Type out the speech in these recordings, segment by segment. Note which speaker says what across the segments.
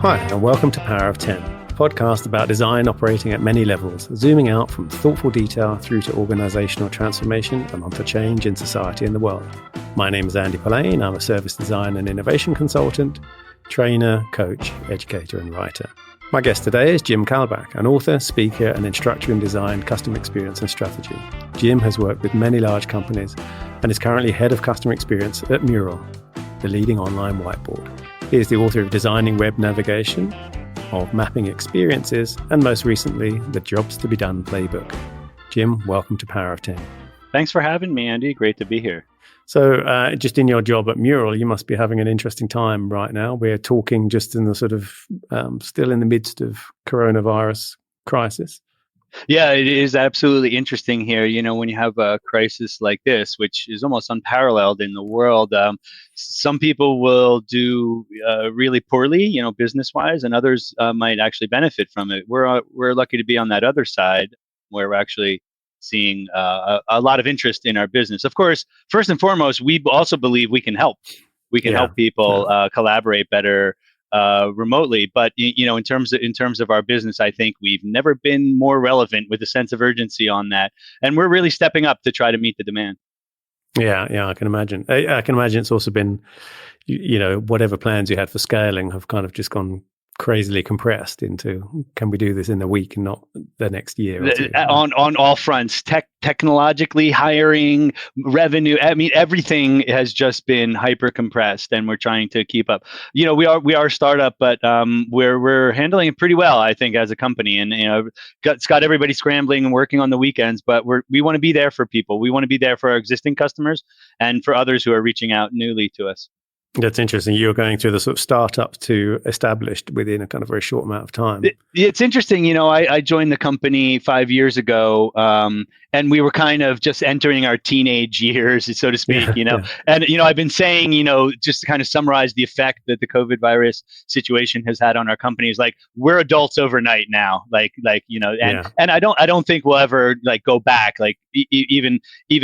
Speaker 1: Hi, and welcome to Power of 10, a podcast about design operating at many levels, zooming out from thoughtful detail through to organisational transformation and onto change in society and the world. My name is Andy Polaine. I'm a service design and innovation consultant, trainer, coach, educator, and writer. My guest today is Jim Kalbach, an author, speaker, and instructor in design, customer experience, and strategy. Jim has worked with many large companies and is currently head of customer experience at MURAL, the leading online whiteboard. He is the author of Designing Web Navigation, of Mapping Experiences, and most recently, the Jobs to be Done playbook. Jim, welcome to Power of 10.
Speaker 2: Thanks for having me, Andy. Great to be here.
Speaker 1: So just in your job at MURAL, you must be having an interesting time right now. We're talking just in the sort of still in the midst of coronavirus crisis.
Speaker 2: Yeah, it is absolutely interesting here. You know, when you have a crisis like this, which is almost unparalleled in the world, some people will do really poorly, you know, business-wise, and others might actually benefit from it. We're lucky to be on that other side where we're actually seeing a lot of interest in our business. Of course, first and foremost, we also believe we can help. We can help people collaborate better remotely, but you know, in terms of our business, I think we've never been more relevant with a sense of urgency on that, and we're really stepping up to try to meet the demand.
Speaker 1: Yeah, I can imagine. I can imagine it's also been, you know, whatever plans you had for scaling have kind of just gone crazily compressed into, can we do this in a week and not the next year or two?
Speaker 2: On all fronts, technologically, hiring, revenue. I mean, everything has just been hyper compressed, and we're trying to keep up. You know, we are a startup, but we're handling it pretty well, I think, as a company. And you know, it's got everybody scrambling and working on the weekends, but we want to be there for people. We want to be there for our existing customers and for others who are reaching out newly to us.
Speaker 1: That's interesting. You're going through the sort of startup to established within a kind of very short amount of time.
Speaker 2: It's interesting. You know, I joined the company 5 years ago, and we were kind of just entering our teenage years, so to speak, you know. Yeah. And, you know, I've been saying, you know, just to kind of summarize the effect that the COVID virus situation has had on our company is like, we're adults overnight now, like, you know, and I don't think we'll ever like go back, like even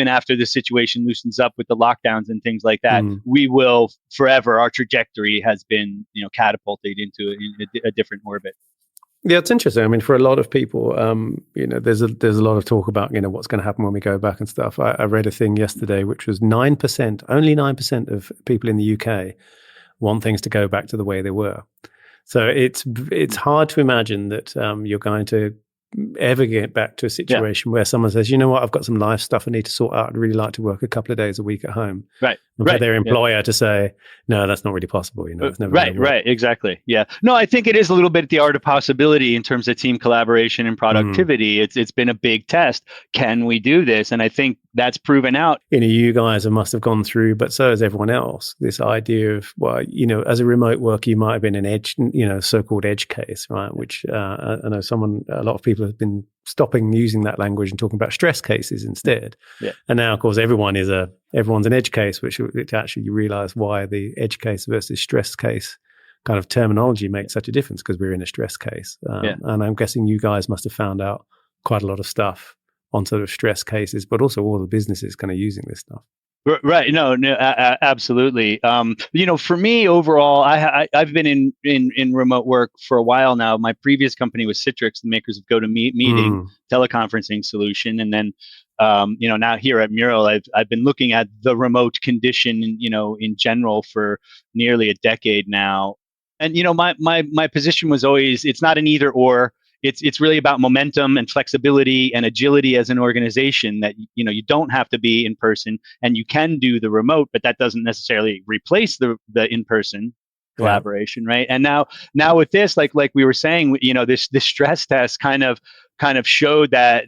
Speaker 2: after the situation loosens up with the lockdowns and things like that, we will forever. Our trajectory has been, you know, catapulted into a different orbit.
Speaker 1: Yeah, it's interesting. I mean, for a lot of people, you know, there's a lot of talk about, you know, what's going to happen when we go back and stuff. I read a thing yesterday, which was only 9% of people in the UK want things to go back to the way they were. So it's hard to imagine that you're going to ever get back to a situation where someone says, you know what, I've got some life stuff I need to sort out. I'd really like to work a couple of days a week at home.
Speaker 2: Right.
Speaker 1: And for their employer to say, no, that's not really possible. You know, it's never
Speaker 2: right. Exactly. Yeah. No, I think it is a little bit the art of possibility in terms of team collaboration and productivity. It's been a big test. Can we do this? And I think that's proven out.
Speaker 1: You know, you guys must have gone through, but so has everyone else, this idea of, well, you know, as a remote worker, you might have been an edge, you know, so-called edge case, right? Which I know a lot of people have been stopping using that language and talking about stress cases instead. Yeah. And now, of course, everyone's an edge case, which actually you realize why the edge case versus stress case kind of terminology makes such a difference, because we're in a stress case. And I'm guessing you guys must have found out quite a lot of stuff on sort of stress cases, but also all the businesses kind of using this stuff.
Speaker 2: Right. No, absolutely. You know, for me overall, I've been in remote work for a while now. My previous company was Citrix, the makers of GoToMeeting teleconferencing solution. And then, you know, now here at MURAL, I've been looking at the remote condition, you know, in general for nearly a decade now. And, you know, my position was always, it's not an either or. It's really about momentum and flexibility and agility as an organization, that, you know, you don't have to be in person and you can do the remote, but that doesn't necessarily replace the in-person collaboration, right? And now with this, like we were saying, you know, this stress test kind of showed that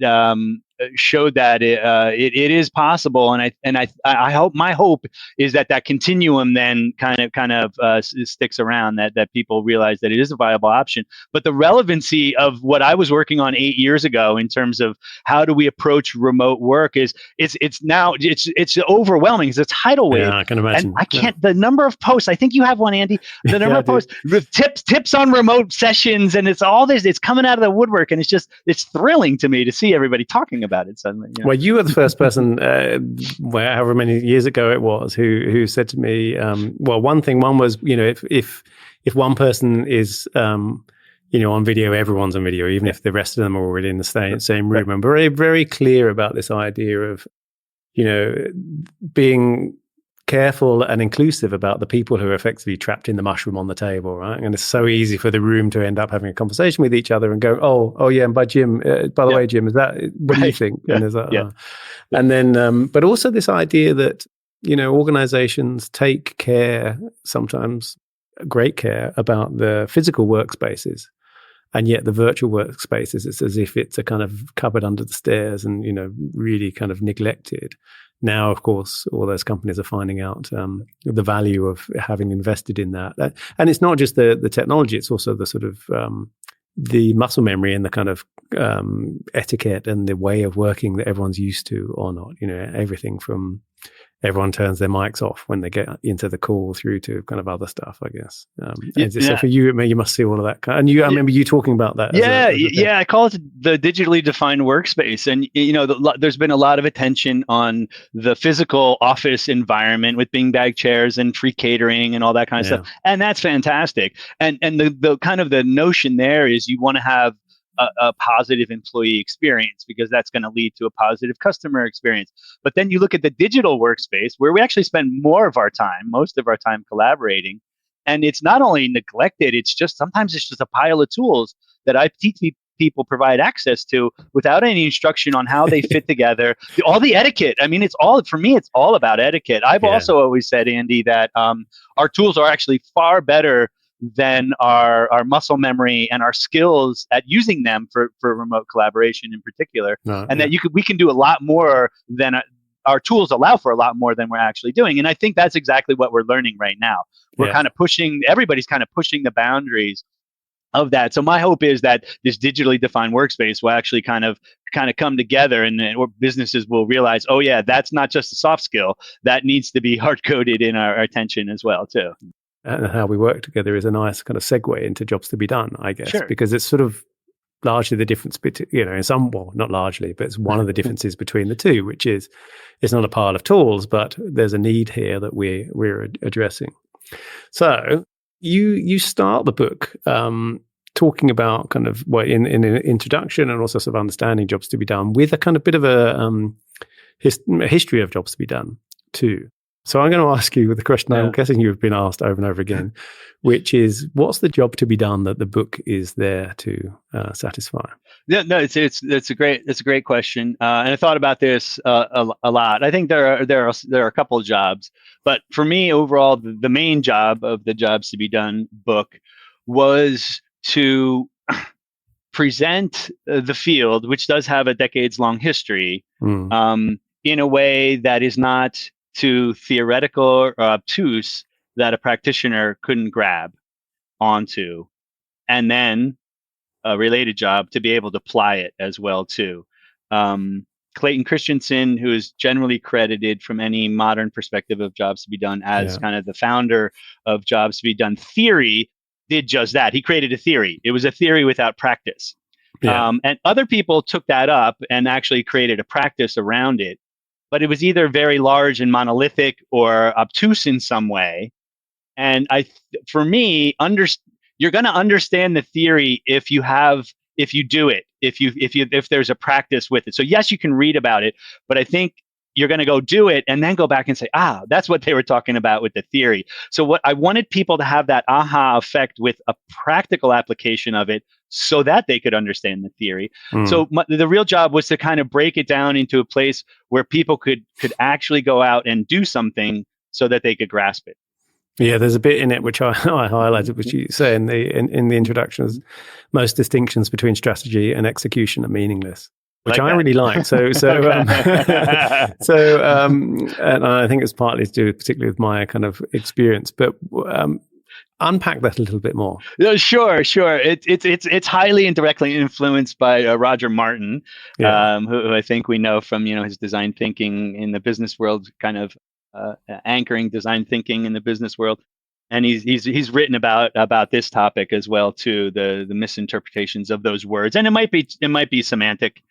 Speaker 2: it is possible, and I hope, my hope is that continuum then kind of sticks around, that people realize that it is a viable option. But the relevancy of what I was working on 8 years ago in terms of how do we approach remote work is it's overwhelming. It's a tidal wave.
Speaker 1: Yeah, I can imagine.
Speaker 2: And I can't. The number of posts. I think you have one, Andy. The number of posts with tips on remote sessions, and it's all this. It's coming out of the woodwork, and it's thrilling to me to see everybody talking about about it suddenly.
Speaker 1: Well, you were the first person, however many years ago it was, who said to me, one was, if one person is, on video, everyone's on video, even if the rest of them are already in the same room. I'm very, very clear about this idea of, being careful and inclusive about the people who are effectively trapped in the mushroom on the table, right? And it's so easy for the room to end up having a conversation with each other and go, oh yeah, and by the way, Jim, is that, what do you think? And there's that, and then, but also this idea that, organizations take care, sometimes great care, about the physical workspaces. And yet the virtual workspaces, it's as if it's a kind of cupboard under the stairs and, really kind of neglected. Now, of course, all those companies are finding out the value of having invested in that. And it's not just the technology, it's also the sort of the muscle memory and the kind of etiquette and the way of working that everyone's used to or not. Everything from everyone turns their mics off when they get into the call through to kind of other stuff, I guess. So for you, you must see all of that. And I remember you talking about that.
Speaker 2: I call it the digitally defined workspace. And, there's been a lot of attention on the physical office environment with beanbag chairs and free catering and all that kind of stuff. And that's fantastic. And the kind of the notion there is you want to have a positive employee experience because that's going to lead to a positive customer experience. But then you look at the digital workspace where we actually spend most of our time collaborating. And it's not only neglected, sometimes it's just a pile of tools that I teach people provide access to without any instruction on how they fit together. All the etiquette. I mean, for me, it's all about etiquette. I've also always said, Andy, that our tools are actually far better than our muscle memory and our skills at using them for remote collaboration in particular. That we can do a lot more than our tools allow for, a lot more than we're actually doing. And I think that's exactly what we're learning right now. Everybody's kind of pushing the boundaries of that. So my hope is that this digitally defined workspace will actually kind of come together and businesses will realize, oh yeah, that's not just a soft skill. That needs to be hard coded in our attention as well too.
Speaker 1: And how we work together is a nice kind of segue into jobs to be done, I guess, because it's sort of largely the difference between, not largely, but it's one of the differences between the two, which is it's not a pile of tools, but there's a need here that we're addressing. So you start the book talking about kind of in an introduction and also sort of understanding jobs to be done with a kind of bit of a history of jobs to be done too. So I'm going to ask you the question I'm guessing you've been asked over and over again, which is, what's the job to be done that the book is there to satisfy?
Speaker 2: Yeah, no, it's a great question, and I thought about this a lot. I think there are a couple of jobs, but for me overall, the main job of the Jobs to Be Done book was to present the field, which does have a decades-long history, in a way that is not too theoretical or obtuse that a practitioner couldn't grab onto, and then a related job to be able to apply it as well too. Clayton Christensen, who is generally credited from any modern perspective of Jobs to Be Done as kind of the founder of Jobs to Be Done theory, did just that. He created a theory. It was a theory without practice. And other people took that up and actually created a practice around it. But it was either very large and monolithic or obtuse in some way. And for me, you're going to understand the theory if you do it, if there's a practice with it. So yes, you can read about it, but I think you're going to go do it and then go back and say, that's what they were talking about with the theory. So what I wanted people to have that aha effect with a practical application of it so that they could understand the theory. So the real job was to kind of break it down into a place where people could actually go out and do something so that they could grasp it.
Speaker 1: Yeah, there's a bit in it which I highlighted, which you say in the introduction, is most distinctions between strategy and execution are meaningless, which I really like. And I think it's partly to do particularly with my kind of experience, but unpack that a little bit more.
Speaker 2: Yeah, sure. It's highly and directly influenced by Roger Martin, who I think we know from his design thinking in the business world, kind of anchoring design thinking in the business world, and he's written about this topic as well too, the misinterpretations of those words, and it might be semantic,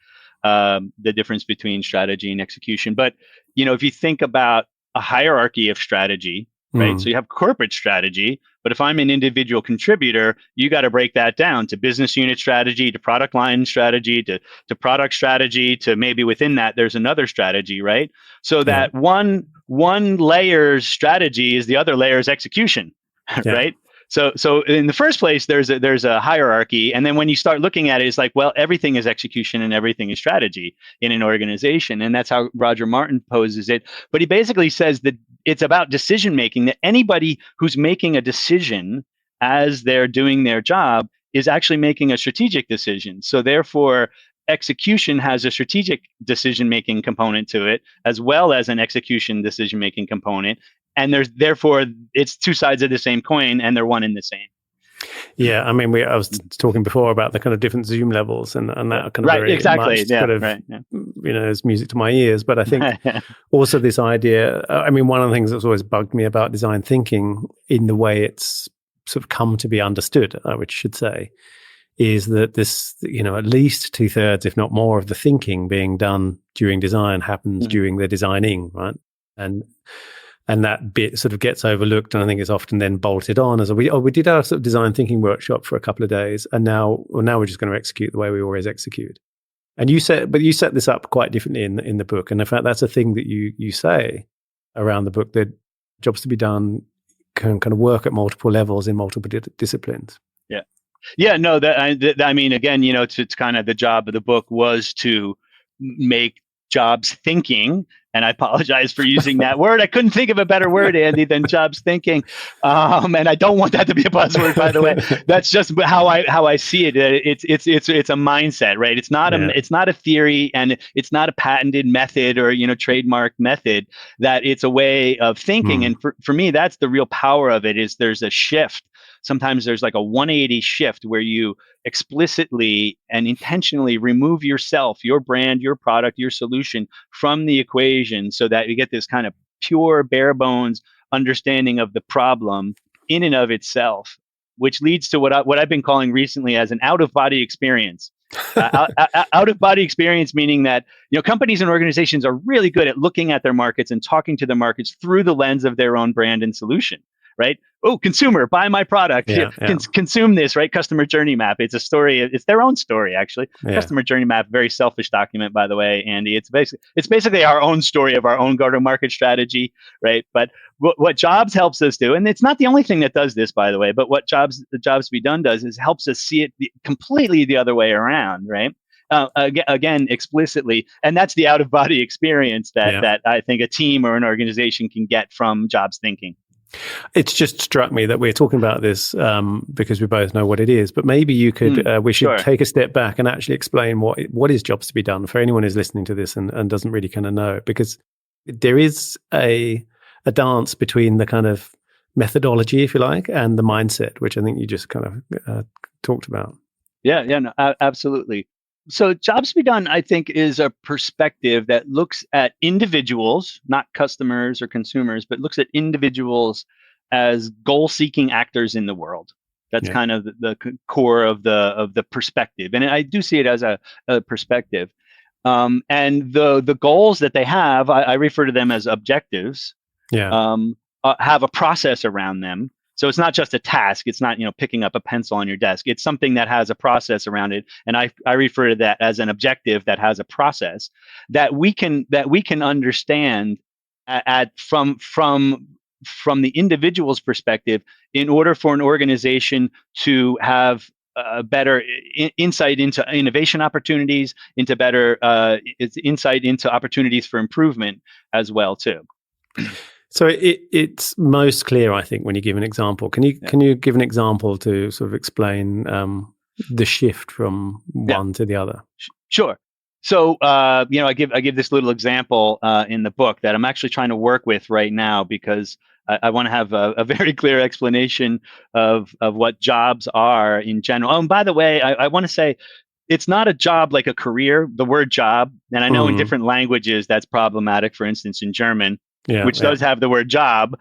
Speaker 2: the difference between strategy and execution. But, if you think about a hierarchy of strategy, right? So you have corporate strategy, but if I'm an individual contributor, you got to break that down to business unit strategy, to product line strategy, to product strategy, to maybe within that there's another strategy, right? So that one layer's strategy is the other layer's execution, right? So in the first place, there's a hierarchy, and then when you start looking at it, it's like, well, everything is execution and everything is strategy in an organization, and that's how Roger Martin poses it. But he basically says that it's about decision making. That anybody who's making a decision as they're doing their job is actually making a strategic decision. So therefore, execution has a strategic decision making component to it, as well as an execution decision making component. And therefore, it's two sides of the same coin, and they're one and the same.
Speaker 1: Yeah, I mean, I was talking before about the kind of different Zoom levels, and that kind of
Speaker 2: right,
Speaker 1: very
Speaker 2: exactly,
Speaker 1: much kind of, is music to my ears. But I think also this idea, I mean, one of the things that's always bugged me about design thinking in the way it's sort of come to be understood, which should say, is that this, at least 2/3, if not more, of the thinking being done during design happens during the designing, right? And that bit sort of gets overlooked, and I think it's often then bolted on as we did our sort of design thinking workshop for a couple of days, and now we're just going to execute the way we always execute. And you set this up quite differently in the book, and in fact that's a thing that you say around the book, that jobs to be done can kind of work at multiple levels in multiple disciplines.
Speaker 2: Yeah. No, I mean, again, it's kind of the job of the book was to make jobs thinking. And I apologize for using that word. I couldn't think of a better word, Andy, than jobs thinking. And I don't want that to be a buzzword, by the way. That's just how I see it. It's a mindset, right? It's not a theory, and it's not a patented method or trademark method. That it's a way of thinking. And for me, that's the real power of it. Is there's a shift. Sometimes there's like a 180 shift where you explicitly and intentionally remove yourself, your brand, your product, your solution from the equation, so that you get this kind of pure, bare bones understanding of the problem in and of itself, which leads to what I've been calling recently as an out-of-body experience. Out-of-body experience, meaning that companies and organizations are really good at looking at their markets and talking to their markets through the lens of their own brand and solution. Right? Oh, consumer, buy my product. Consume this, right? Customer journey map. It's a story. It's their own story, actually. Customer journey map, very selfish document, by the way, Andy. It's basically our own story of our own go-to-market strategy, right? But what Jobs helps us do, and it's not the only thing that does this, by the way, but what Jobs to be Done does is helps us see it completely the other way around, right? Again, explicitly, and that's the out-of-body experience that I think a team or an organization can get from Jobs thinking.
Speaker 1: It's just struck me that we're talking about this because we both know what it is, but maybe you could, we should take a step back and actually explain what is Jobs to be Done for anyone who's listening to this and doesn't really kind of know it, because there is a dance between the kind of methodology, if you like, and the mindset, which I think you just kind of talked about.
Speaker 2: No, absolutely. So Jobs to be Done, I think, is a perspective that looks at individuals, not customers or consumers, but looks at individuals as goal-seeking actors in the world. That's kind of the core of the perspective, and I do see it as a perspective. And the goals that they have, I refer to them as objectives. Have a process around them. So it's not just a task. It's not, picking up a pencil on your desk. It's something that has a process around it. And I refer to that as an objective that has a process that we can understand from the individual's perspective, in order for an organization to have better insight into innovation opportunities, into better insight into opportunities for improvement as well too.
Speaker 1: So it's most clear, I think, when you give an example. Can you give an example to sort of explain the shift from one to the other?
Speaker 2: Sure. So I give this little example in the book that I'm actually trying to work with right now, because I want to have a very clear explanation of what jobs are in general. Oh, and by the way, I want to say, it's not a job like a career, the word job. And I know in different languages that's problematic. For instance, in German, which does have the word job,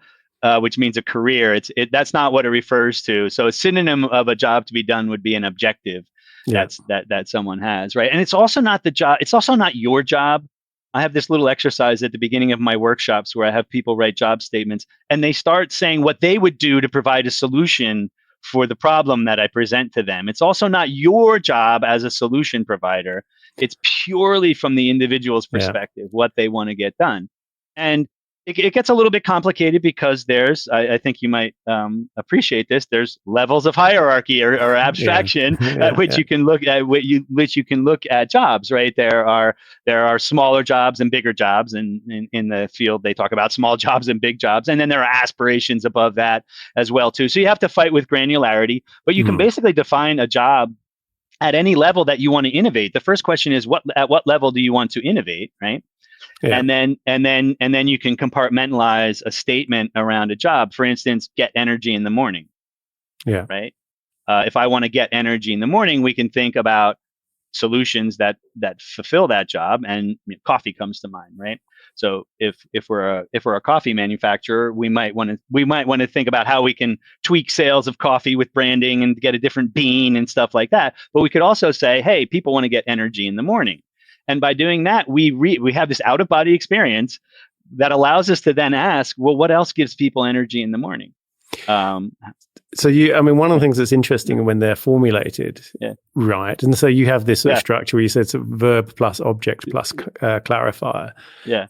Speaker 2: which means a career. That's not what it refers to. So a synonym of a job to be done would be an objective. that someone has, right? And it's also not the job. It's also not your job. I have this little exercise at the beginning of my workshops where I have people write job statements and they start saying what they would do to provide a solution for the problem that I present to them. It's also not your job as a solution provider. It's purely from the individual's perspective, what they want to get done. And it gets a little bit complicated because I think you might appreciate this. There's levels of hierarchy or abstraction at which you can look at which you can look at jobs, right? There are smaller jobs and bigger jobs, and in the field they talk about small jobs and big jobs, and then there are aspirations above that as well too. So you have to fight with granularity, but you can basically define a job at any level that you want to innovate. The first question is at what level do you want to innovate, right? Yeah. And then you can compartmentalize a statement around a job. For instance, get energy in the morning.
Speaker 1: Yeah.
Speaker 2: Right. If I want to get energy in the morning, we can think about solutions that fulfill that job, and coffee comes to mind, right? So if we're a coffee manufacturer, we might want to think about how we can tweak sales of coffee with branding and get a different bean and stuff like that. But we could also say, hey, people want to get energy in the morning. And by doing that, we have this out-of-body experience that allows us to then ask, well, what else gives people energy in the morning?
Speaker 1: So one of the things that's interesting when they're formulated, right? And so you have this sort of structure where you said sort of verb plus object plus clarifier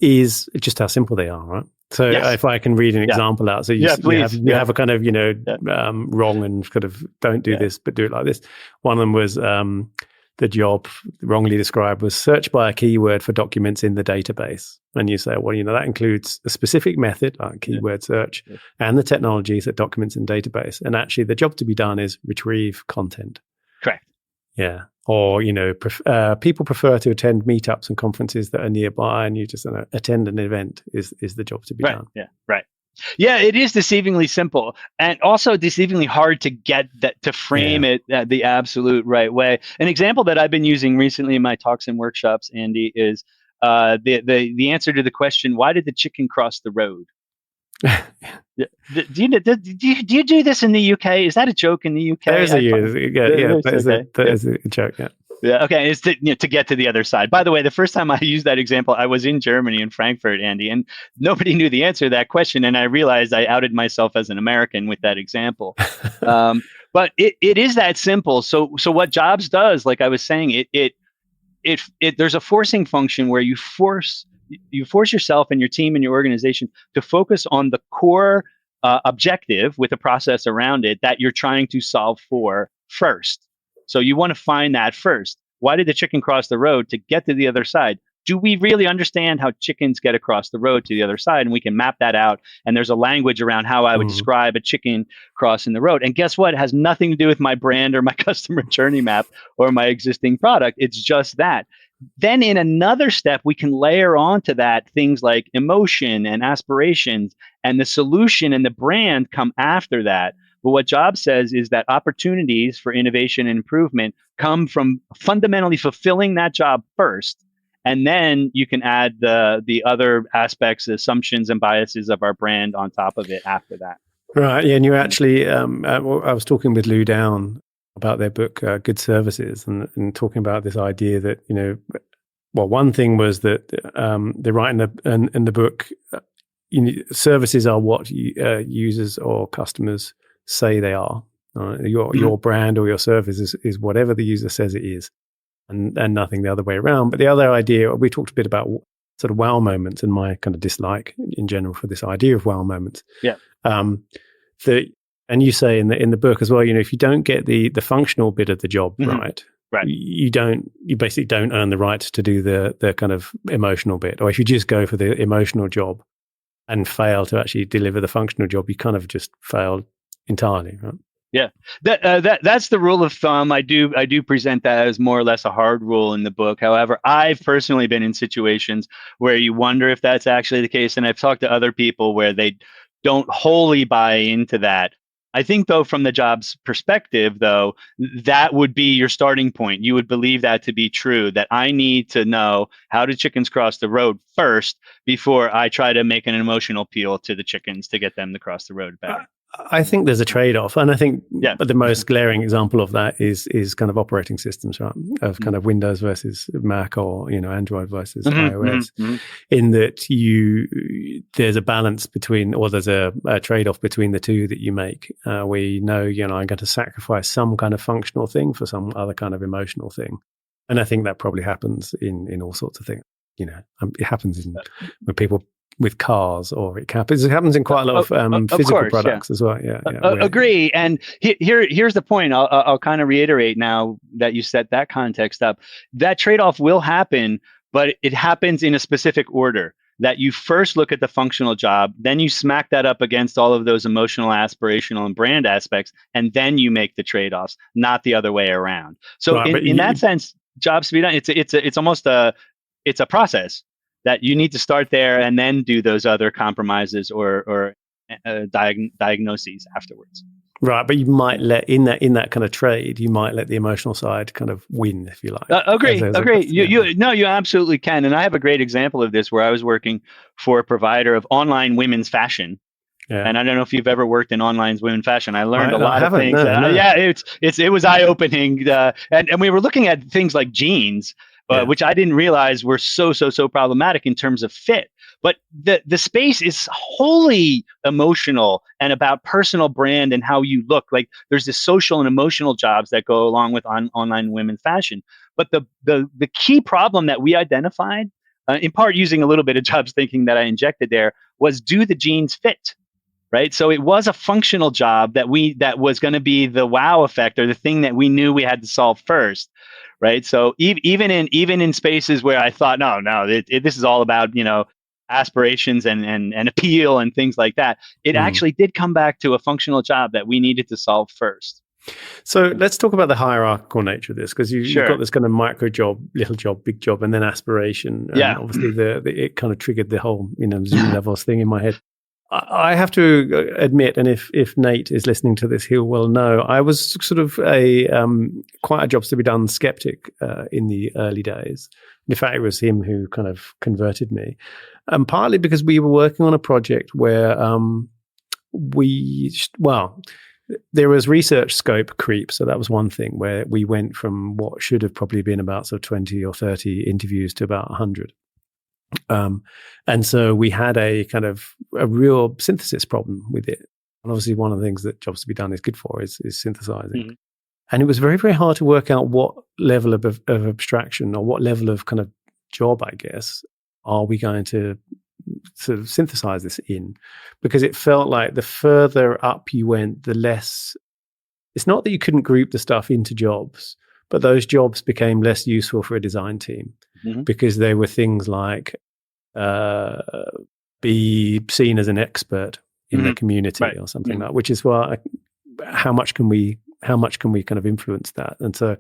Speaker 1: is just how simple they are, right? So if I can read an example out, so you have a kind of, wrong and kind of don't do this, but do it like this. One of them was the job wrongly described was search by a keyword for documents in the database. And you say, well, that includes a specific method, like keyword search, and the technologies that documents in database. And actually the job to be done is retrieve content.
Speaker 2: Correct.
Speaker 1: Yeah. Or, people prefer to attend meetups and conferences that are nearby, and you just attend an event is the job to be done.
Speaker 2: Yeah. Right. Yeah, it is deceivingly simple, and also deceivingly hard to get that to frame it the absolute right way. An example that I've been using recently in my talks and workshops, Andy, is the answer to the question, "Why did the chicken cross the road?" Do you do this in the UK? Is that a joke in the UK?
Speaker 1: That is a joke. Yeah.
Speaker 2: Yeah. Okay. It's to get to the other side. By the way, the first time I used that example, I was in Germany, in Frankfurt, Andy, and nobody knew the answer to that question. And I realized I outed myself as an American with that example. But it is that simple. So what Jobs does, like I was saying, there's a forcing function where you force yourself and your team and your organization to focus on the core objective with a process around it that you're trying to solve for first. So you want to find that first. Why did the chicken cross the road? To get to the other side. Do we really understand how chickens get across the road to the other side? And we can map that out. And there's a language around how I would describe a chicken crossing the road. And guess what? It has nothing to do with my brand or my customer journey map or my existing product. It's just that. Then in another step, we can layer onto that things like emotion and aspirations, and the solution and the brand come after that. But what Jobs says is that opportunities for innovation and improvement come from fundamentally fulfilling that job first. And then you can add the other aspects, assumptions, and biases of our brand on top of it after that.
Speaker 1: Right. Yeah. And you actually, I was talking with Lou Down about their book, Good Services, and talking about this idea that, one thing was that they write in the book, services are what users or customers say they are. Your brand or your service is whatever the user says it is, and nothing the other way around. But the other idea, we talked a bit about sort of wow moments and my kind of dislike in general for this idea of wow moments.
Speaker 2: Yeah.
Speaker 1: And you say in the book as well, if you don't get the functional bit of the job right, you basically don't earn the right to do the kind of emotional bit. Or if you just go for the emotional job and fail to actually deliver the functional job, you kind of just failed entirely, right?
Speaker 2: Yeah, that's the rule of thumb. I do present that as more or less a hard rule in the book. However, I've personally been in situations where you wonder if that's actually the case, and I've talked to other people where they don't wholly buy into that. I think, though, from the Jobs perspective, though, that would be your starting point. You would believe that to be true, that I need to know how do chickens cross the road first before I try to make an emotional appeal to the chickens to get them to cross the road better.
Speaker 1: I think there's a trade-off, and I think the most glaring example of that is kind of operating systems, right? Of kind of Windows versus Mac, or Android versus iOS. In that there's a balance between, or there's a trade-off between the two that you make. Where I'm going to sacrifice some kind of functional thing for some other kind of emotional thing, and I think that probably happens in all sorts of things. It happens when people with cars, or it happens in quite a lot of physical products as well.
Speaker 2: Agree. And here's the point. I'll kind of reiterate now that you set that context up. That trade-off will happen, but it happens in a specific order. That you first look at the functional job, then you smack that up against all of those emotional, aspirational, and brand aspects, and then you make the trade-offs, not the other way around. So in that sense, jobs to be done, it's almost a process that you need to start there and then do those other compromises or diagnoses afterwards.
Speaker 1: Right, but you might let in that kind of trade, you might let the emotional side kind of win, if you like.
Speaker 2: Agree. You absolutely can. And I have a great example of this where I was working for a provider of online women's fashion. Yeah. And I don't know if you've ever worked in online women's fashion. I learned a lot of things. No. Yeah, it was eye-opening. And we were looking at things like jeans, which I didn't realize were so problematic in terms of fit. But the space is wholly emotional and about personal brand and how you look. Like there's this social and emotional jobs that go along with online women's fashion. But the key problem that we identified, in part using a little bit of jobs thinking that I injected there, was, do the jeans fit? Right. So it was a functional job that was going to be the wow effect, or the thing that we knew we had to solve first. Right. So even in spaces where I thought, no, this is all about, aspirations and appeal and things like that, it actually did come back to a functional job that we needed to solve first.
Speaker 1: So let's talk about the hierarchical nature of this, because you've got this kind of micro job, little job, big job, and then aspiration. And obviously it kind of triggered the whole, Zoom levels thing in my head. I have to admit, and if Nate is listening to this, he'll well know, I was sort of quite a jobs to be done skeptic in the early days. In fact, it was him who kind of converted me, and partly because we were working on a project where there was research scope creep. So that was one thing, where we went from what should have probably been about sort of 20 or 30 interviews to about 100. And so we had a kind of a real synthesis problem with it. And obviously one of the things that jobs to be done is good for is synthesizing. Mm-hmm. And it was very, very hard to work out what level of abstraction, or what level of kind of job, I guess, are we going to sort of synthesize this in, because it felt like the further up you went, the less, it's not that you couldn't group the stuff into jobs, but those jobs became less useful for a design team, because they were things like be seen as an expert in the community or something like that, which is why how much can we kind of influence that? And so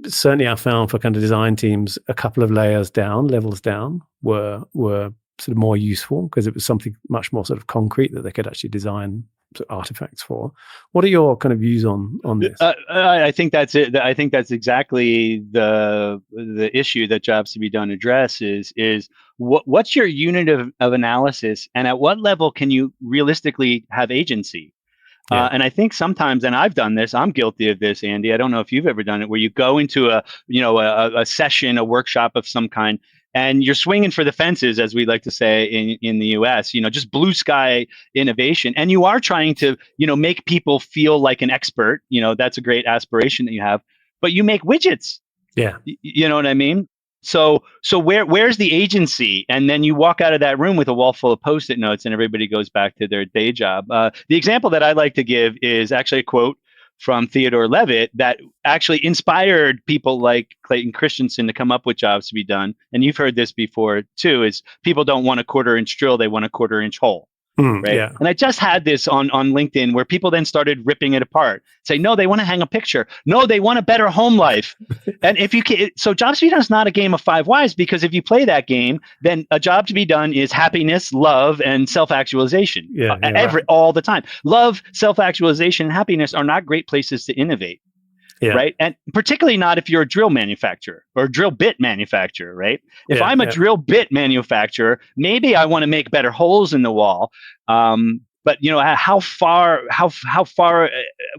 Speaker 1: certainly I found for kind of design teams, a couple of levels down were sort of more useful, because it was something much more sort of concrete that they could actually design artifacts for. What are your kind of views on this?
Speaker 2: I think that's it. I think that's exactly the issue that jobs to be done address is what's your unit of analysis, and at what level can you realistically have agency? And I think sometimes, and I've done this, I'm guilty of this, Andy. I don't know if you've ever done it, where you go into a session, a workshop of some kind, and you're swinging for the fences, as we like to say in the US, just blue sky innovation. And you are trying to, make people feel like an expert. That's a great aspiration that you have, but you make widgets.
Speaker 1: Yeah.
Speaker 2: You know what I mean? So where's the agency? And then you walk out of that room with a wall full of Post-it notes, and everybody goes back to their day job. The example that I like to give is actually a quote from Theodore Levitt that actually inspired people like Clayton Christensen to come up with jobs to be done. And you've heard this before too, is people don't want a 1/4-inch drill, they want a 1/4-inch hole. Right. Yeah. And I just had this on LinkedIn, where people then started ripping it apart. Say, no, they want to hang a picture. No, they want a better home life. And if you can, so jobs to be done is not a game of 5 whys, because if you play that game, then a job to be done is happiness, love, and self-actualization. All the time. Love, self-actualization, and happiness are not great places to innovate. Yeah. Right. And particularly not if you're a drill manufacturer or a drill bit manufacturer. Right. If I'm a drill bit manufacturer, maybe I want to make better holes in the wall. but how far,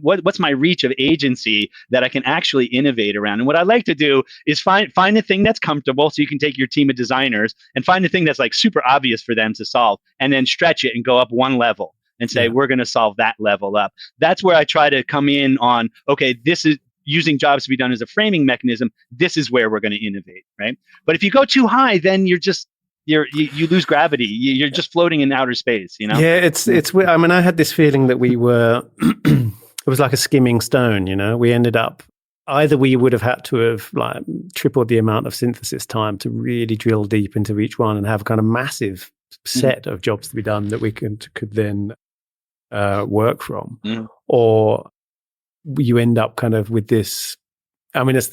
Speaker 2: what's my reach of agency that I can actually innovate around? And what I like to do is find the thing that's comfortable, so you can take your team of designers and find the thing that's like super obvious for them to solve, and then stretch it and go up one level and say, we're going to solve that level up. That's where I try to come in on, okay, this is using jobs to be done as a framing mechanism. This is where we're going to innovate, right? But if you go too high, then you lose gravity. You're just floating in outer space,
Speaker 1: Yeah, it's weird. I mean, I had this feeling that we were, it was like a skimming stone, we ended up, either we would have had to have like tripled the amount of synthesis time to really drill deep into each one and have a kind of massive set of jobs to be done that we could then work from, or you end up kind of with this. I mean, that's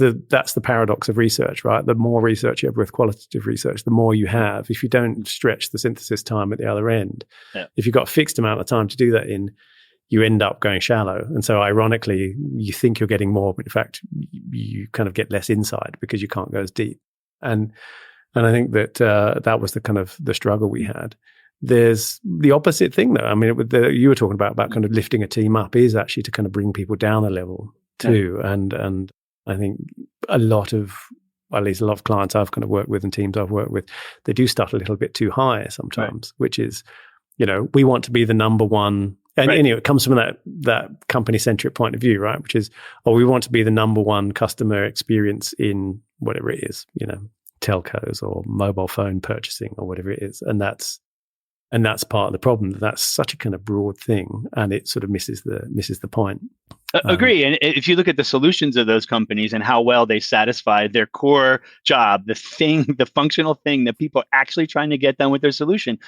Speaker 1: the paradox of research, right? The more research you have with qualitative research, the more you have. If you don't stretch the synthesis time at the other end, if you've got a fixed amount of time to do that in, you end up going shallow. And so ironically, you think you're getting more, but in fact, you kind of get less insight because you can't go as deep. And I think that that was the kind of the struggle we had. There's the opposite thing, though. I mean, you were talking about kind of lifting a team up is actually to kind of bring people down a level too. And I think at least a lot of clients I've kind of worked with and teams I've worked with, they do start a little bit too high sometimes, which is, we want to be the number one. And it comes from that company-centric point of view, right? Which is, we want to be the number one customer experience in whatever it is, telcos or mobile phone purchasing or whatever it is. And that's part of the problem. That's such a kind of broad thing, and it sort of misses the point.
Speaker 2: Agree. And if you look at the solutions of those companies and how well they satisfy their core job, the functional thing that people are actually trying to get done with their solution,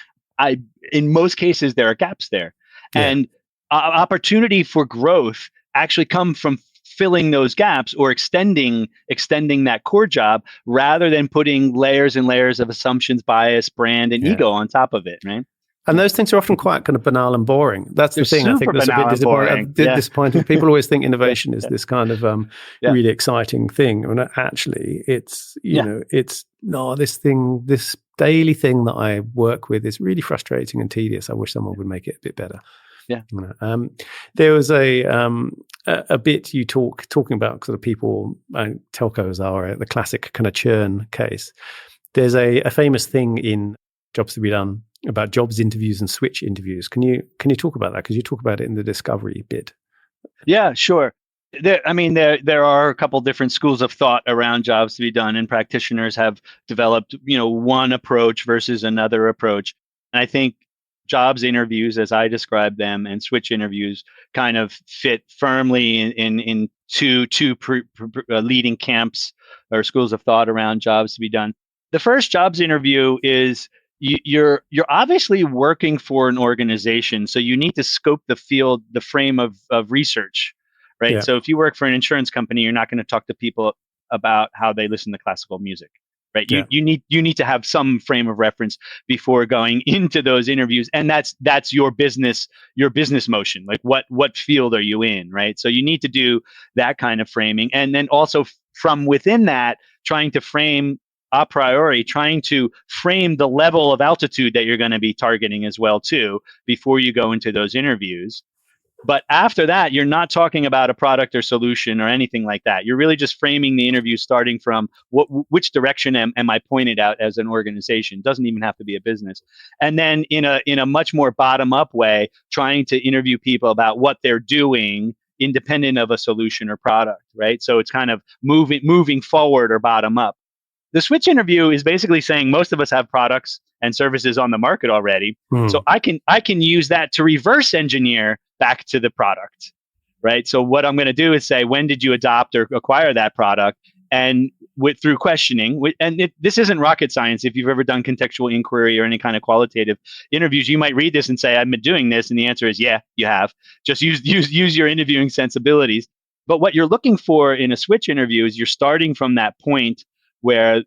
Speaker 2: in most cases there are gaps there, and opportunity for growth actually come from filling those gaps or extending that core job, rather than putting layers and layers of assumptions, bias, brand, and ego on top of it, right?
Speaker 1: And those things are often quite kind of banal and boring. That's the thing. I think that's a bit disappointing. People always think innovation is this kind of really exciting thing. And actually, it's this daily thing that I work with is really frustrating and tedious. I wish someone would make it a bit better.
Speaker 2: Yeah.
Speaker 1: There was a bit you talking about sort of people, telcos are the classic kind of churn case. There's a famous thing in Jobs to be Done about jobs interviews and switch interviews. Can you talk about that? Because you talk about it in the discovery bit.
Speaker 2: Yeah, sure. There are a couple different schools of thought around jobs to be done, and practitioners have developed, one approach versus another approach. And I think jobs interviews, as I describe them, and switch interviews kind of fit firmly in two leading camps or schools of thought around jobs to be done. The first jobs interview is you're obviously working for an organization, so you need to scope the field, the frame of research, right? Yeah. So if you work for an insurance company, you're not going to talk to people about how they listen to classical music, right? Yeah. You need to have some frame of reference before going into those interviews, and that's your business motion. Like what field are you in, right? So you need to do that kind of framing, and then also from within that, trying to frame a priori, trying to frame the level of altitude that you're going to be targeting as well too before you go into those interviews. But after that, you're not talking about a product or solution or anything like that. You're really just framing the interview starting from which direction am I pointed out as an organization. It doesn't even have to be a business. And then in a much more bottom-up way, trying to interview people about what they're doing independent of a solution or product, right? So it's kind of moving forward or bottom up. The switch interview is basically saying most of us have products and services on the market already. So I can use that to reverse engineer back to the product, right? So what I'm going to do is say, when did you adopt or acquire that product? And through questioning, this isn't rocket science. If you've ever done contextual inquiry or any kind of qualitative interviews, you might read this and say, I've been doing this. And the answer is, yeah, you have. Just use your interviewing sensibilities. But what you're looking for in a switch interview is you're starting from that point where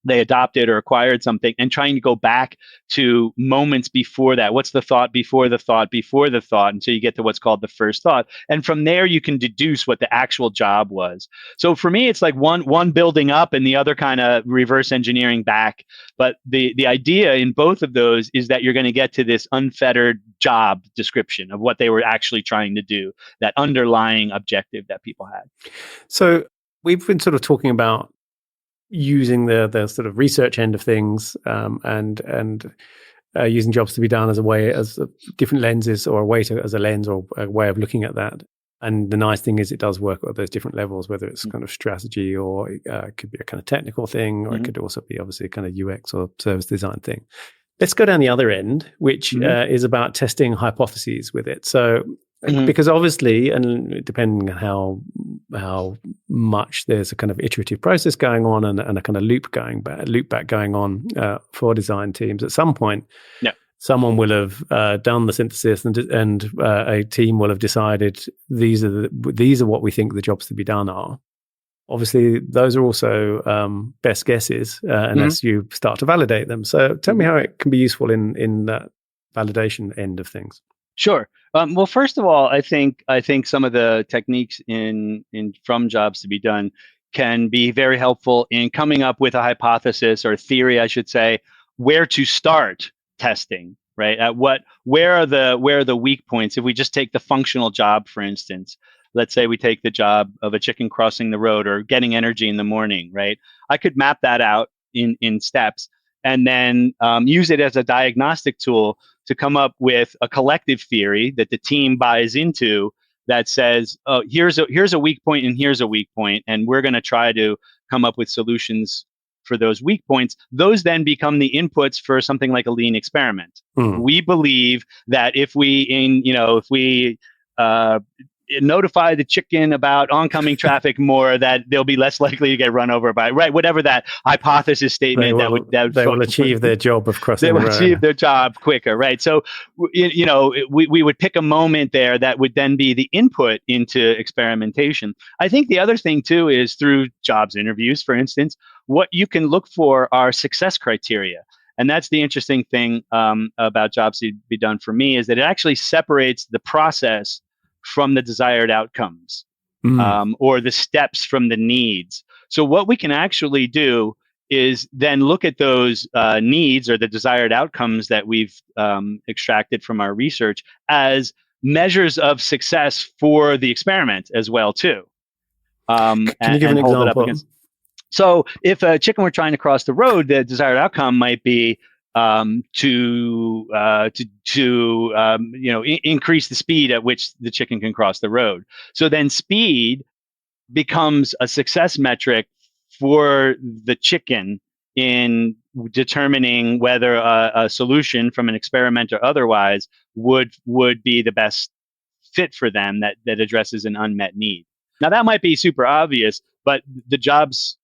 Speaker 2: they adopted or acquired something, and trying to go back to moments before that. What's the thought before the thought before the thought, until you get to what's called the first thought. And from there, you can deduce what the actual job was. So for me, it's like one building up and the other kind of reverse engineering back. But the idea in both of those is that you're going to get to this unfettered job description of what they were actually trying to do, that underlying objective that people had.
Speaker 1: So we've been sort of talking about using the sort of research end of things, and using jobs to be done as a way, as different lenses, or a way to, as a lens or a way of looking at that. And the nice thing is it does work at those different levels, whether it's kind of strategy, or it could be a kind of technical thing, or it could also be obviously a kind of UX or service design thing. Let's go down the other end, which is about testing hypotheses with it. So because obviously, and depending on how much there's a kind of iterative process going on, and a kind of loop back going on for design teams, at some point, someone will have done the synthesis, and a team will have decided these are what we think the jobs to be done are. Obviously, those are also best guesses unless you start to validate them. So tell me how it can be useful in that validation end of things.
Speaker 2: Sure. Well, first of all, I think some of the techniques in from jobs to be done can be very helpful in coming up with a hypothesis, or theory, I should say, where to start testing, right? Where are the weak points? If we just take the functional job, for instance, let's say we take the job of a chicken crossing the road or getting energy in the morning, right? I could map that out in steps, and then use it as a diagnostic tool to come up with a collective theory that the team buys into, that says, oh, here's a weak point and here's a weak point, and we're going to try to come up with solutions for those weak points. Those then become the inputs for something like a lean experiment. We believe that if we notify the chicken about oncoming traffic more, that they'll be less likely to get run over by, whatever that hypothesis statement
Speaker 1: they will achieve their job of crossing the road.
Speaker 2: They will achieve their job quicker, right? So, we would pick a moment there that would then be the input into experimentation. I think the other thing too is through jobs interviews, for instance, what you can look for are success criteria. And that's the interesting thing about jobs to be done for me, is that it actually separates the process from the desired outcomes, or the steps from the needs. So what we can actually do is then look at those needs, or the desired outcomes that we've extracted from our research, as measures of success for the experiment as well too.
Speaker 1: Can you give an example?
Speaker 2: So if a chicken were trying to cross the road, the desired outcome might be to increase the speed at which the chicken can cross the road. So then speed becomes a success metric for the chicken in determining whether a solution from an experiment or otherwise would be the best fit for them that addresses an unmet need. Now that might be super obvious, but the jobs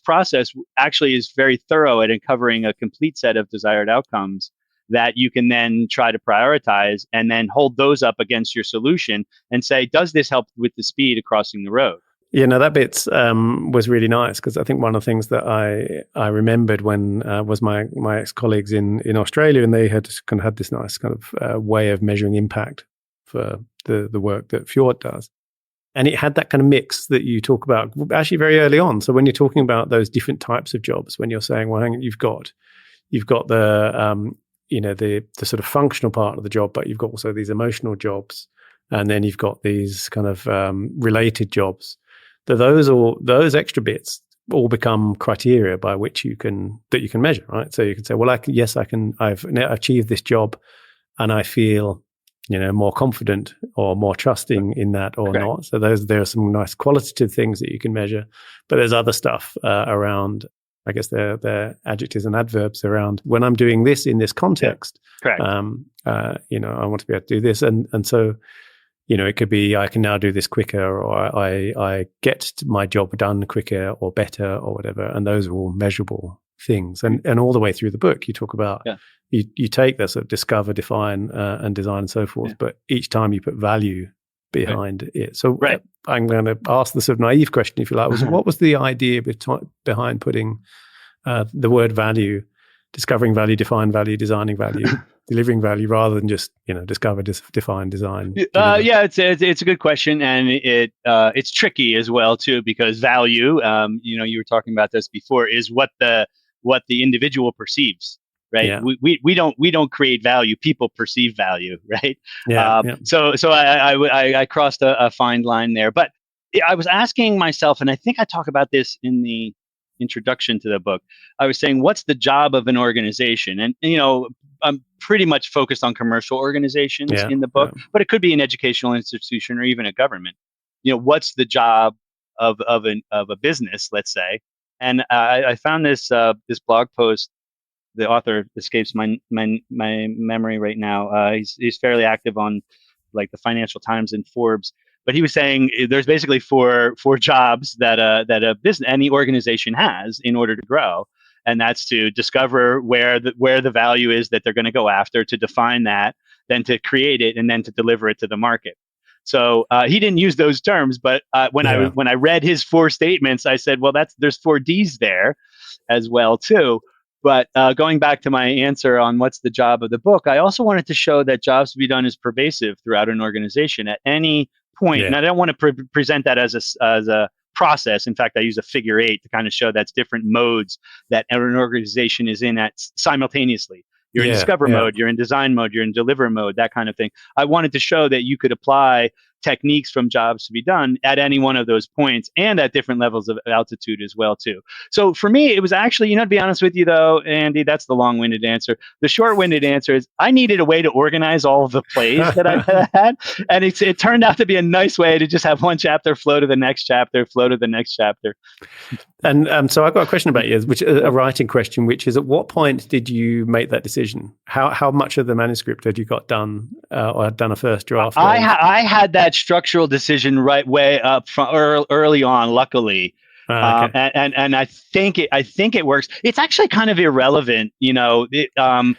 Speaker 2: process actually is very thorough at uncovering a complete set of desired outcomes that you can then try to prioritize, and then hold those up against your solution and say, does this help with the speed of crossing the road?
Speaker 1: Yeah, no, that bit was really nice, because I think one of the things that I remembered when was my ex-colleagues in Australia, and they had kind of had this nice kind of way of measuring impact for the work that Fjord does. And it had that kind of mix that you talk about actually very early on. So when you're talking about those different types of jobs, when you're saying, well, hang on, you've got the the sort of functional part of the job, but you've got also these emotional jobs, and then you've got these kind of related jobs. Those extra bits all become criteria by which you can measure, right? So you can say, well, I've achieved this job, and I feel more confident or more trusting in that, or not. So there are some nice qualitative things that you can measure, but there's other stuff around, I guess they're adjectives and adverbs around, when I'm doing this in this context, I want to be able to do this. And so, it could be, I can now do this quicker, or I get my job done quicker or better or whatever. And those are all measurable things. And all the way through the book, you talk about, you take that sort of discover, define, and design and so forth, but each time you put value behind it. So I'm going to ask the sort of naive question, if you like, what was the idea behind putting the word value, discovering value, define value, designing value, delivering value, rather than just discover, define, design.
Speaker 2: Yeah, it's a good question, and it's tricky as well too, because value, you were talking about this before, is what the individual perceives. Right. Yeah. We don't create value. People perceive value. Right. Yeah. So I crossed a fine line there. But I was asking myself, and I think I talk about this in the introduction to the book. I was saying, what's the job of an organization? And I'm pretty much focused on commercial organizations in the book, but it could be an educational institution or even a government. What's the job of a business, let's say? And I found this blog post. The author escapes my memory right now. He's fairly active on like the Financial Times and Forbes, but he was saying there's basically four jobs that a business, any organization has in order to grow, and that's to discover where the value is that they're going to go after, to define that, then to create it, and then to deliver it to the market. So he didn't use those terms, but when I read his 4 statements, I said, well, there's 4 Ds there as well too. But going back to my answer on what's the job of the book, I also wanted to show that jobs to be done is pervasive throughout an organization at any point. And I don't want to present that as a process. In fact, I use a figure 8 to kind of show that's different modes that an organization is in at simultaneously. You're in discover mode, you're in design mode, you're in deliver mode, that kind of thing. I wanted to show that you could apply techniques from jobs to be done at any one of those points and at different levels of altitude as well too. So for me, it was actually, to be honest with you though, Andy, that's the long-winded answer. The short-winded answer is I needed a way to organize all of the plays that I had. And it turned out to be a nice way to just have one chapter flow to the next chapter, flow to the next chapter.
Speaker 1: And so I've got a question about you, which is a writing question, which is, at what point did you make that decision? How much of the manuscript had you got done or had done a first draft?
Speaker 2: I had that structural decision right way up from early on, luckily. Okay. And I think it works. It's actually kind of irrelevant, I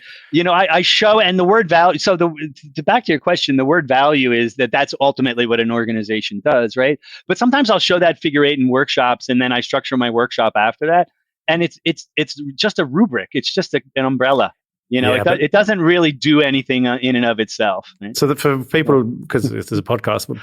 Speaker 2: show, and the word value. So back to your question, the word value is that's ultimately what an organization does, right? But sometimes I'll show that figure 8 in workshops, and then I structure my workshop after that, and it's just a rubric. It's just an umbrella. It doesn't really do anything in and of itself. Right? So
Speaker 1: that for people, because this is a podcast, but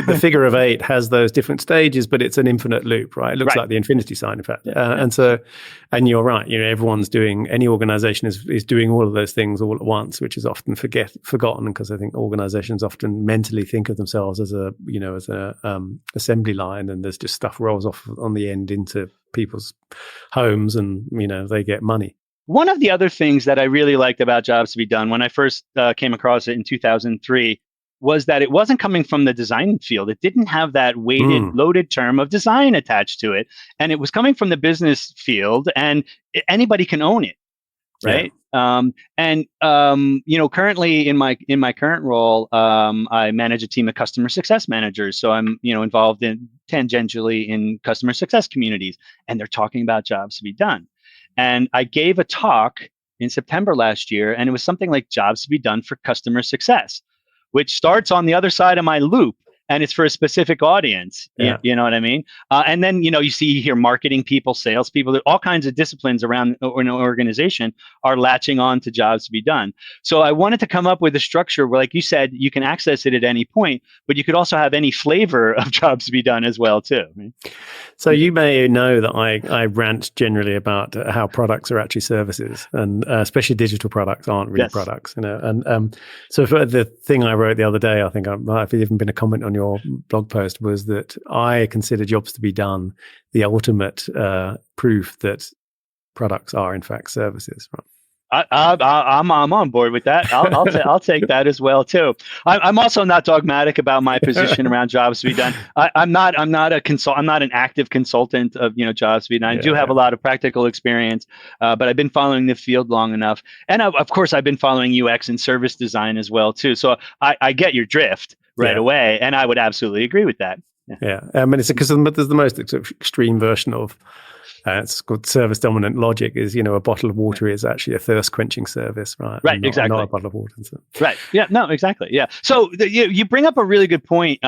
Speaker 1: the figure of 8 has those different stages, but it's an infinite loop, right? It looks like the infinity sign, in fact. And you're right. Everyone's doing, any organization is doing all of those things all at once, which is often forgotten, because I think organizations often mentally think of themselves as a assembly line, and there's just stuff rolls off on the end into people's homes, and they get money.
Speaker 2: One of the other things that I really liked about Jobs to be Done when I first came across it in 2003 was that it wasn't coming from the design field. It didn't have that weighted, loaded term of design attached to it. And it was coming from the business field, and anybody can own it, right? Yeah. Currently in my current role, I manage a team of customer success managers. So I'm, involved tangentially in customer success communities, and they're talking about jobs to be done. And I gave a talk in September last year, and it was something like jobs to be done for customer success, which starts on the other side of my loop, and it's for a specific audience. Yeah. You know what I mean? And then, you see here marketing people, sales people, all kinds of disciplines around an organization are latching on to jobs to be done. So I wanted to come up with a structure where, like you said, you can access it at any point, but you could also have any flavor of jobs to be done as well, too. Right?
Speaker 1: So you may know that I rant generally about how products are actually services, and especially digital products aren't really products. And so for the thing I wrote the other day, I think I've even been a comment on your blog post, was that I consider jobs to be done the ultimate proof that products are in fact services. Right?
Speaker 2: I'm on board with that. I'll take that as well too. I'm also not dogmatic about my position around jobs to be done. I'm not an active consultant of jobs to be done. I do have a lot of practical experience, but I've been following the field long enough, and of course I've been following UX and service design as well too. So I get your drift right away, and I would absolutely agree with that.
Speaker 1: Yeah. I mean, it's because there's the most extreme version of It's called service dominant logic. Is a bottle of water is actually a thirst quenching service, right?
Speaker 2: Right, exactly.
Speaker 1: Not a bottle of water. So.
Speaker 2: Right. Yeah. No. Exactly. Yeah. So you bring up a really good point,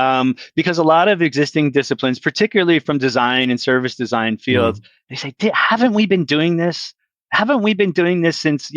Speaker 2: because a lot of existing disciplines, particularly from design and service design fields, they say, haven't we been doing this? Haven't we been doing this since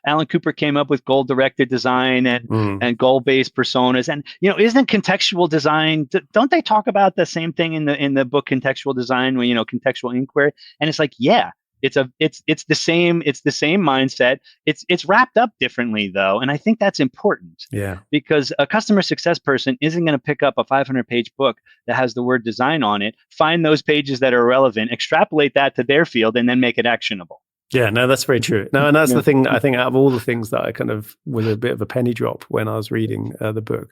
Speaker 2: Alan Cooper came up with goal-directed design and goal-based personas? And isn't contextual design? Don't they talk about the same thing in the book Contextual Design, when contextual inquiry? And it's like, yeah, it's the same mindset. It's wrapped up differently though, and I think that's important.
Speaker 1: Yeah, because
Speaker 2: a customer success person isn't going to pick up a 500-page book that has the word design on it, find those pages that are relevant, extrapolate that to their field, and then make it actionable.
Speaker 1: Yeah, no, that's very true. No, and that's the thing. I think out of all the things that I kind of was a bit of a penny drop when I was reading the book,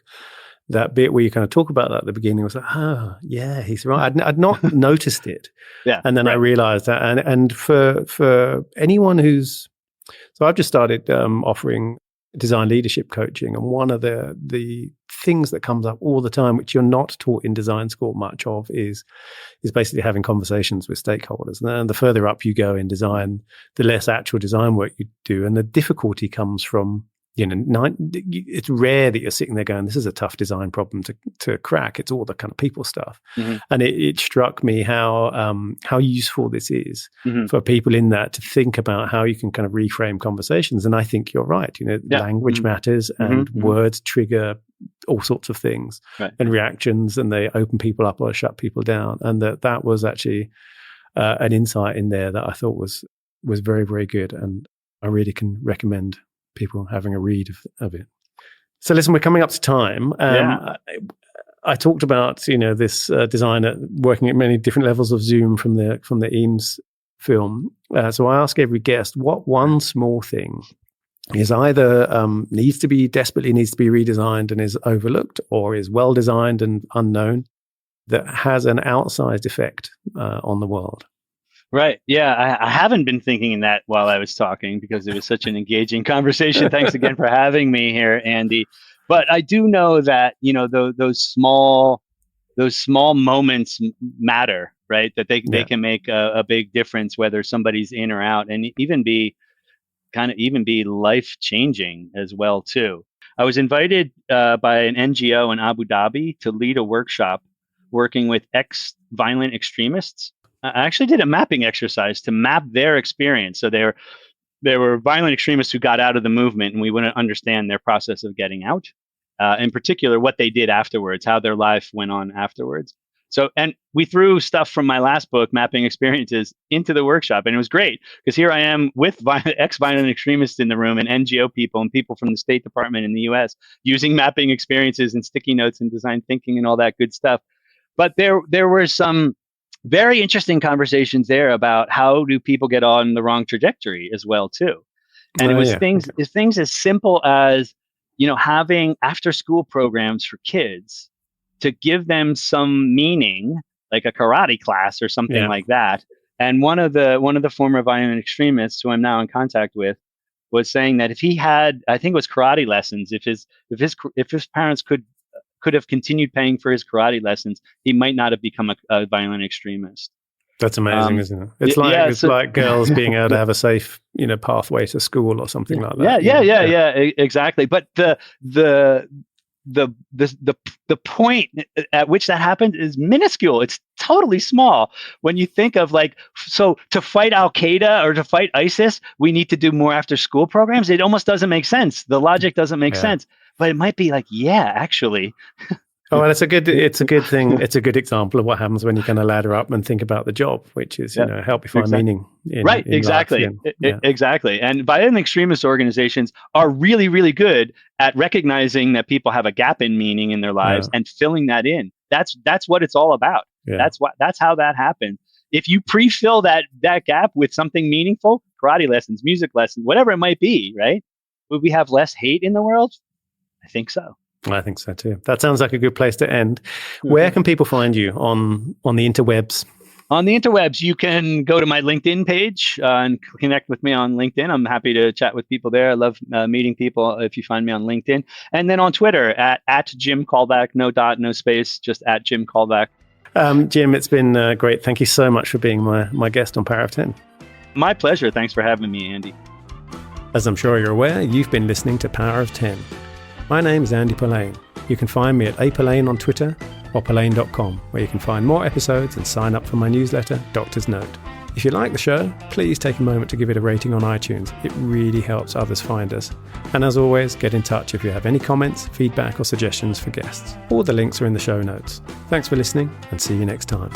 Speaker 1: that bit where you kind of talk about that at the beginning was like, oh, yeah, he's right. I'd not noticed it.
Speaker 2: Yeah,
Speaker 1: and then I realized that. And for anyone so I've just started offering design leadership coaching, and one of the things that comes up all the time, which you're not taught in design school much of, is basically having conversations with stakeholders. And the further up you go in design, the less actual design work you do, and the difficulty comes from it's rare that you're sitting there going, this is a tough design problem to crack. It's all the kind of people stuff. And it struck me how useful this is for people in that to think about how you can kind of reframe conversations. And I think you're right. Language matters, and words trigger all sorts of things and reactions, and they open people up or shut people down. And that was actually an insight in there that I thought was very, very good. And I really can recommend people having a read of it. So listen, we're coming up to time. I talked about this designer working at many different levels of Zoom from the Eames film. So I ask every guest, what one small thing is either desperately needs to be redesigned and is overlooked, or is well designed and unknown, that has an outsized effect on the world?
Speaker 2: Right. Yeah. I haven't been thinking in that while I was talking, because it was such an engaging conversation. Thanks again for having me here, Andy. But I do know that, those small moments matter, right? That they can make a big difference, whether somebody's in or out, and even be life changing as well too. I was invited by an NGO in Abu Dhabi to lead a workshop working with ex-violent extremists. I actually did a mapping exercise to map their experience. So there were violent extremists who got out of the movement, and we want to understand their process of getting out, in particular, what they did afterwards, how their life went on afterwards. So, and we threw stuff from my last book, Mapping Experiences, into the workshop. And it was great, because here I am with ex-violent extremists in the room, and NGO people and people from the State Department in the US using mapping experiences and sticky notes and design thinking and all that good stuff. But there were some very interesting conversations there about how do people get on the wrong trajectory as well too. And it was things as simple as, having after school programs for kids to give them some meaning, like a karate class or something like that. And one of the former violent extremists who I'm now in contact with was saying that if he had, I think it was karate lessons, if his parents could have continued paying for his karate lessons, he might not have become a violent extremist.
Speaker 1: That's amazing, isn't it? It's like girls being able to have a safe, pathway to school or something like that.
Speaker 2: Yeah, exactly. But the point at which that happened is minuscule. It's totally small. When you think of so to fight Al Qaeda or to fight ISIS, we need to do more after school programs. It almost doesn't make sense. The logic doesn't make sense. But it might be actually.
Speaker 1: Oh, and it's a good thing. It's a good example of what happens when you kind of ladder up and think about the job, which is, help you find meaning.
Speaker 2: Exactly. Exactly. And violent extremist organizations are really, really good at recognizing that people have a gap in meaning in their lives and filling that in. That's what it's all about. Yeah. That's how that happens. If you pre-fill that gap with something meaningful, karate lessons, music lessons, whatever it might be, right? Would we have less hate in the world? I think so.
Speaker 1: I think so too. That sounds like a good place to end. Where can people find you on the interwebs?
Speaker 2: On the interwebs, you can go to my LinkedIn page and connect with me on LinkedIn. I'm happy to chat with people there. I love meeting people if you find me on LinkedIn. And then on Twitter at Jim Kalbach, no dot, no space, just at Jim Kalbach.
Speaker 1: Jim, it's been great. Thank you so much for being my guest on Power of 10.
Speaker 2: My pleasure. Thanks for having me, Andy.
Speaker 1: As I'm sure you're aware, you've been listening to Power of 10. My name is Andy Polaine. You can find me at Polaine on Twitter or Polaine.com, where you can find more episodes and sign up for my newsletter, Doctor's Note. If you like the show, please take a moment to give it a rating on iTunes. It really helps others find us. And as always, get in touch if you have any comments, feedback or suggestions for guests. All the links are in the show notes. Thanks for listening and see you next time.